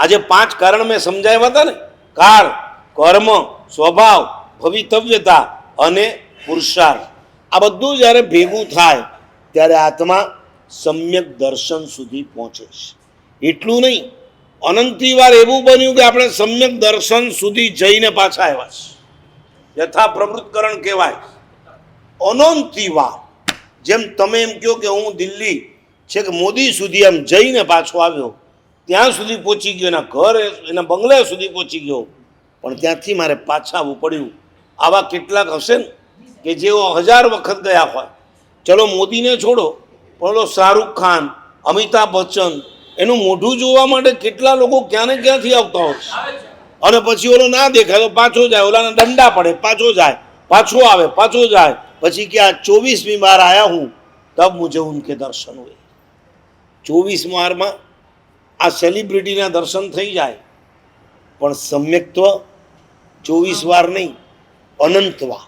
આજે 5 કારણ મેં સમજાવ્યા હતા ને, કાળ, કર્મ, સ્વભાવ, ભવિતવ્યતા અને પુરુષાર્થ. આ બધું જ્યારે ભેગું થાય ત્યારે આત્મા સમ્યક દર્શન સુધી પહોંચે છે. એટલું નહીં, અનંતી વાર એવું બન્યું કે આપણે સમ્યક દર્શન સુધી જઈને પાછા આવ્યા છે. યથા પ્રવૃત્તકરણ કહેવાય. અનંતી વાર, જેમ તમે એમ કહો કે હું દિલ્હી છે કે મોદી સુધી એમ જઈને પાછો આવ્યો, ત્યાં સુધી પહોંચી ગયો, એના ઘર એના બંગલા સુધી પહોંચી ગયો, પણ ત્યાંથી મારે પાછા આવવું પડ્યું. આવા કેટલાક હશે ને કે જેઓ 1000 વખત ગયા હોય. ચલો મોદીને છોડો, પણ ઓલો શાહરૂખ ખાન, અમિતાભ બચ્ચન, એનું મોઢું જોવા માટે કેટલા લોકો ક્યાં ને ક્યાંથી આવતા હોય છે. અને પછી ઓલો ના દેખાય તો પાછો જાય, ઓલાના દંડા પડે, પાછો જાય, પાછો આવે, પાછો જાય. પછી કે આ 24મી બાર આયા હું, તબ મુझे उनके दर्शन हुए. 24 બારમાં આ સેલિબ્રિટીના દર્શન થઈ જાય, પણ સમ્યક્ત્વ 24 વાર નહીં, અનંત વાર.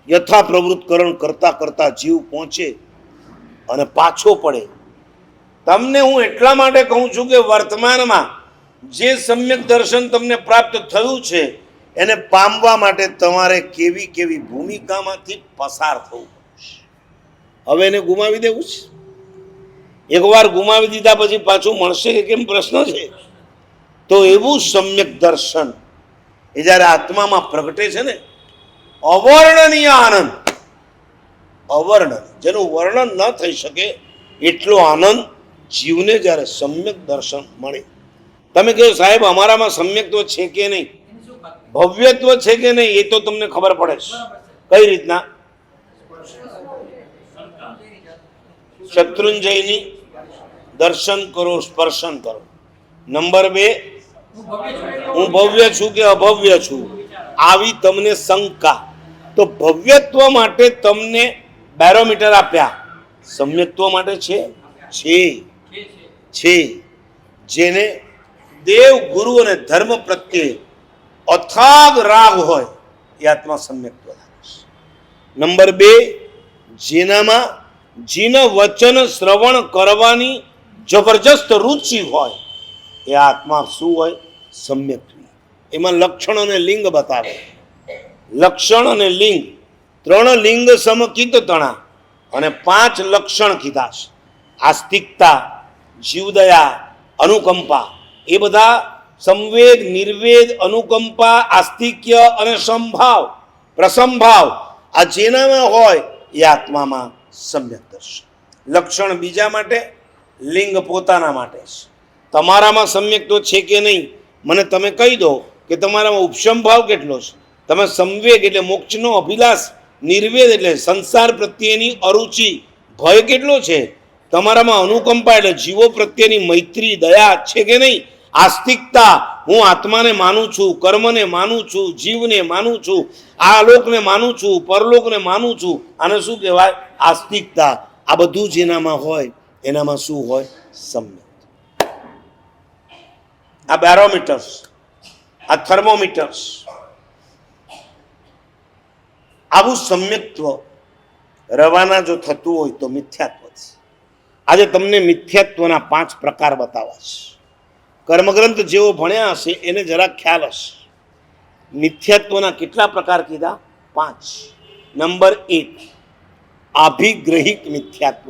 યથા પ્રવૃત્તકરણ કરતા કરતા જીવ પહોંચે અને પાછો પડે. તમને હું એટલા માટે કહું છું કે વર્તમાનમાં જે સમ્યક દર્શન તમને પ્રાપ્ત થયું છે એને પામવા માટે તમારે કેવી કેવી ભૂમિકામાંથી પસાર થવું પડશે. હવે એને ગુમાવી દેવું છે? એકવાર ગુમાવી દીધા પછી પાછું મળશે કે કેમ પ્રશ્ન છે. તો એવું સમ્યક દર્શન એ જ્યારે આત્મામાં પ્રગટે છે ને, અવર્ણનીય આનંદ, અવર્ણન, જેનું વર્ણન ન થઈ શકે એટલો આનંદ જીવને જ્યારે સમ્યક દર્શન મળે. તમે કહો સાહેબ અમારામાં સમ્યક્ત્વ છે કે નહીં, ભવ્યત્વ છે કે નહીં, એ તો તમને ખબર પડે છે. કઈ રીતના? શત્રુંજયની દર્શન કરો, સ્પર્શન કરો. નંબર 2, હું ભવ્ય છું કે અભવ્ય છું, આવી તમને શંકા. તો ભવ્યત્વ માટે તમને બેરોમીટર આપ્યા, સમ્યક્ત્વ માટે છે. જેને દેવ, ગુરુ અને ધર્મ પ્રત્યે અથાગ રાગ હોય એ આત્મા સમ્યક્ત્વ ધરાવે છે. નંબર 2, જેનામાં જીન વચન શ્રવણ કરવાની જબરજસ્ત રુચિ હોય એ આત્મા શું હોય? સમ્યક્ત્વ. એમાં લક્ષણ અને લિંગ બતાવે. લક્ષણ અને લિંગ, 3 લિંગ સમકિત તણા અને 5 લક્ષણ કીધા છે. આસ્તિકતા, જીવદયા, અનુકંપા, એ બધા સંવેદ, નિર્વેદ, અનુકંપા, આસ્તિક્ય અને સંભાવ, પ્રસંભાવ, આ જેનામાં હોય એ આત્મામાં સમ્યક દર્શન. લક્ષણ બીજા માટે, લિંગ પોતાના માટે છે. તમારામાં સમ્યક્ત્વ છે કે નહીં મને તમે કહી દો કે તમારામાં ઉપશમ ભાવ કેટલો છે. તમે સંવેગ એટલે મોક્ષનો અભિલાષ, નિર્વેદ એટલે સંસાર પ્રત્યેની અરુચિ, ભય કેટલો છે. તમારામાં અનુકંપા એટલે જીવો પ્રત્યેની મૈત્રી, દયા છે કે નહીં. આસ્તિકતા, હું આત્માને માનું છું, કર્મને માનું છું, જીવને માનું છું, આ લોકને માનું છું, પરલોકને માનું છું. આને શું કહેવાય? આસ્તિકતા. આ બધું જેનામાં હોય એનામાં શું હોય? સમ્યક. આ બેરોમીટર્સ, આ થર્મોમીટર્સ. આવું સમ્યક્ત્વ રવાના જો થતું હોય તો મિથ્યાત્વ છે. આજે તમને મિથ્યાત્વના 5 પ્રકાર બતાવવા છે. કર્મગ્રંથ જેવો ભણ્યા હશે એને જરા ખ્યાલ હશે. મિથ્યાત્વના કેટલા પ્રકાર કીધા? 5. નંબર 1, આભિગ્રહિક મિથ્યાત્વ.